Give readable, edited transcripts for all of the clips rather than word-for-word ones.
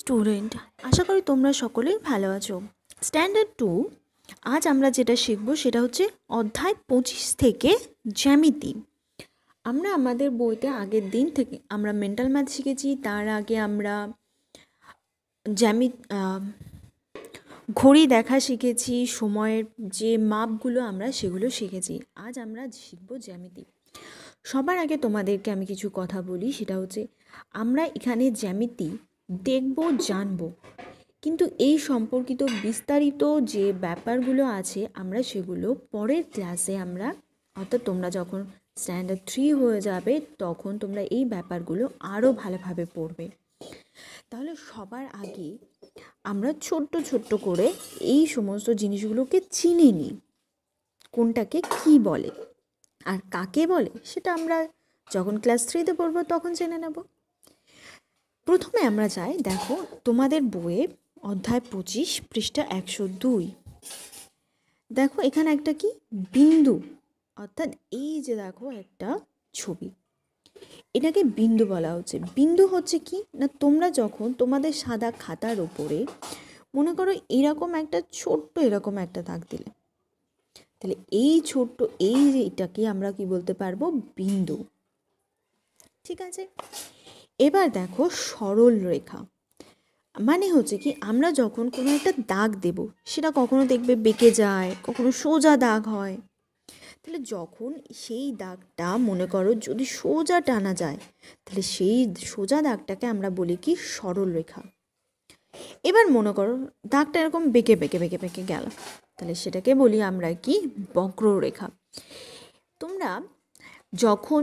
Student, আশা করি তোমরা সকলেই ভালো আছো। স্ট্যান্ডার্ড 2 আজ আমরা যেটা শিখব সেটা হচ্ছে অধ্যায় 25 থেকে জ্যামিতি। আমরা আমাদের বইতে আগের দিন থেকে আমরা মেন্টাল ম্যাথ শিখেছি, তার আগে আমরা ঘড়ি দেখা শিখেছি, সময়ের যে মাপগুলো আমরা সেগুলো শিখেছি। আজ আমরা শিখব জ্যামিতি। সবার আগে তোমাদেরকে আমি কিছু কথা বলি, সেটা হচ্ছে আমরা এখানে জ্যামিতি দেখব, জানব, কিন্তু এই সম্পর্কিত বিস্তারিত যে ব্যাপারগুলো আছে আমরা সেগুলো পরের ক্লাসে অর্থাৎ তোমরা যখন স্ট্যান্ডার্ড 3 হয়ে যাবে তখন তোমরা এই ব্যাপারগুলো আরও ভালোভাবে পড়বে। তাহলে সবার আগে আমরা ছোট্ট ছোট্ট করে এই সমস্ত জিনিসগুলোকে চিনে নিই, কোনটাকে কি বলে আর কাকে বলে সেটা আমরা যখন ক্লাস 3তে পড়বো তখন জেনে নেব। প্রথমে আমরা যাই, দেখো তোমাদের বইয়ে অধ্যায় 25 পৃষ্ঠা 102। দেখো এখানে একটা কি বিন্দু, অর্থাৎ এই যে দেখো একটা ছবি, এটাকে বিন্দু বলা হচ্ছে। বিন্দু হচ্ছে কি না, তোমরা যখন তোমাদের সাদা খাতার ওপরে মনে করো এরকম একটা দাগ দিলে, তাহলে এই ছোট্ট এই যে এটাকে আমরা কি বলতে পারবো, বিন্দু। ঠিক আছে, এবার দেখো সরল রেখা মানে হচ্ছে কি, আমরা যখন কোনো একটা দাগ দেব সেটা কখনো দেখবে বেঁকে যায়, কখনো সোজা দাগ হয়। তাহলে যখন সেই দাগটা মনে করো যদি সোজা টানা যায়, তাহলে সেই সোজা দাগটাকে আমরা বলি কি সরল রেখা। এবার মনে করো দাগটা এরকম বেঁকে বেঁকে বেঁকে বেঁকে গেল, তাহলে সেটাকে বলি আমরা কি বক্ররেখা। তোমরা যখন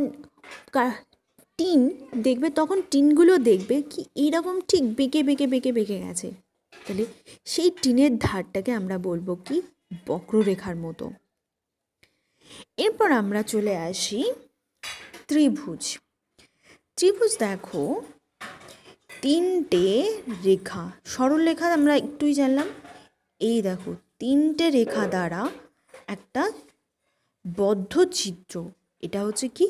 টিন দেখবে তখন টিনগুলো দেখবে কি এইরকম ঠিক বেঁকে বেঁকে বেঁকে বেঁকে গেছে, তাহলে সেই টিনের ধারটাকে আমরা বলবো কি বক্ররেখার মতো। এরপর আমরা চলে আসি ত্রিভুজ। ত্রিভুজ দেখো তিনটে রেখা, সরল রেখা আমরা একটুই জানলাম, এই দেখো তিনটে রেখা দ্বারা একটা বদ্ধ চিত্র, এটা হচ্ছে কি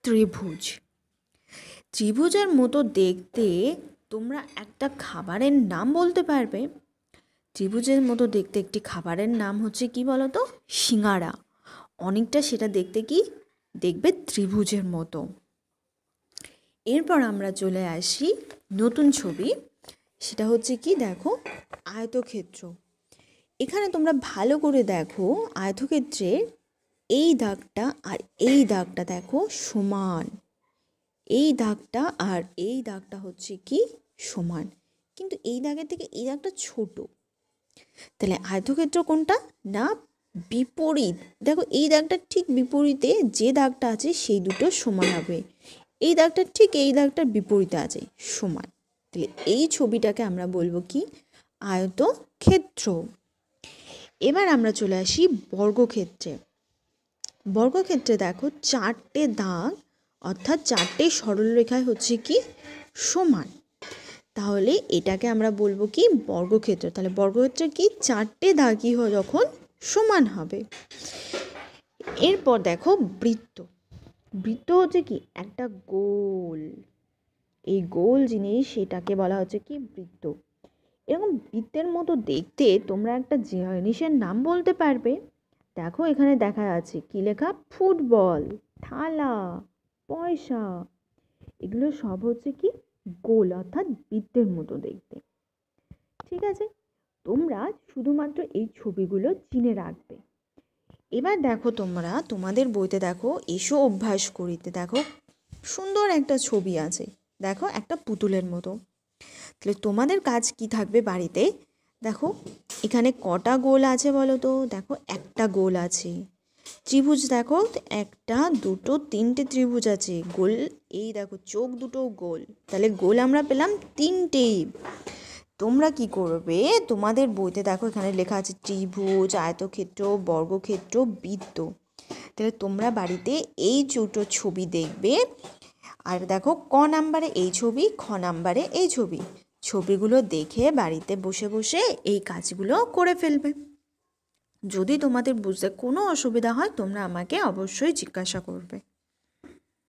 ত্রিভুজ। ত্রিভুজের মতো দেখতে তোমরা একটা খাবারের নাম বলতে পারবে। ত্রিভুজের মতো দেখতে একটি খাবারের নাম হচ্ছে কি বলতো, সিঙ্গারা। অনেকটা সেটা দেখতে কি দেখবে ত্রিভুজের মতো। এরপর আমরা চলে আসি নতুন ছবি, সেটা হচ্ছে কি দেখো আয়তক্ষেত্র। এখানে তোমরা ভালো করে দেখো, আয়তক্ষেত্রে এই দাগটা আর এই দাগটা দেখো সমান, এই দাগটা আর এই দাগটা হচ্ছে কি সমান, কিন্তু এই দাগের থেকে এই দাগটা ছোট। তাহলে আয়তক্ষেত্র কোনটা না বিপরীত, দেখো এই দাগটা ঠিক বিপরীতে যে দাগটা আছে সেই দুটো সমান হবে, এই দাগটা ঠিক এই দাগটার বিপরীতে আছে সমান। তাহলে এই ছবিটাকে আমরা বলবো কি আয়তক্ষেত্র। এবার আমরা চলে আসি বর্গক্ষেত্রে। বর্গক্ষেত্রে দেখো চারটে দাগ, অর্থাৎ চারটে সরলরেখায় হচ্ছে কি সমান, তাহলে এটাকে আমরা বলবো কি বর্গক্ষেত্র। তাহলে বর্গক্ষেত্রে কি চারটে দাগই যখন সমান হবে। এরপর দেখো বৃত্ত। বৃত্ত হচ্ছে কি একটা গোল, এই গোল জিনিস সেটাকে বলা হচ্ছে কি বৃত্ত। এরকম বৃত্তের মতো দেখতে তোমরা একটা জিনিসের নাম বলতে পারবে। দেখো এখানে দেখা যাচ্ছে কি লেখা, ফুটবল, থালা, পয়সা, এগুলো সব হচ্ছে কি গোল, অর্থাৎ বৃত্তের মতো দেখতে। ঠিক আছে, তোমরা শুধুমাত্র এই ছবিগুলো চিনে রাখবে। এবার দেখো তোমরা তোমাদের বইতে দেখো এসো অভ্যাস করিতে, দেখো সুন্দর একটা ছবি আছে, দেখো একটা পুতুলের মতো। তাহলে তোমাদের কাজ কি থাকবে বাড়িতে, দেখো এখানে কটা গোল আছে বলো তো, দেখো একটা গোল আছে। ত্রিভুজ দেখো একটা দুটো তিনটে ত্রিভুজ আছে, গোল এই দেখো চোখ দুটো গোল, তাহলে গোল আমরা পেলাম তিনটেই। তোমরা কি করবে, তোমাদের বইতে দেখো এখানে লেখা আছে ত্রিভুজ, আয়তক্ষেত্র, বর্গক্ষেত্র, বৃত্ত। তাহলে তোমরা বাড়িতে এই দুটো ছবি দেখবে, আর দেখো ক নাম্বারে এই ছবি, খ নাম্বারে এই ছবি, ছবিগুলো দেখে বাড়িতে বসে বসে এই কাজগুলো করে ফেলবে। যদি তোমাদের বুঝতে কোনো অসুবিধা হয় তোমরা আমাকে অবশ্যই জিজ্ঞাসা করবে।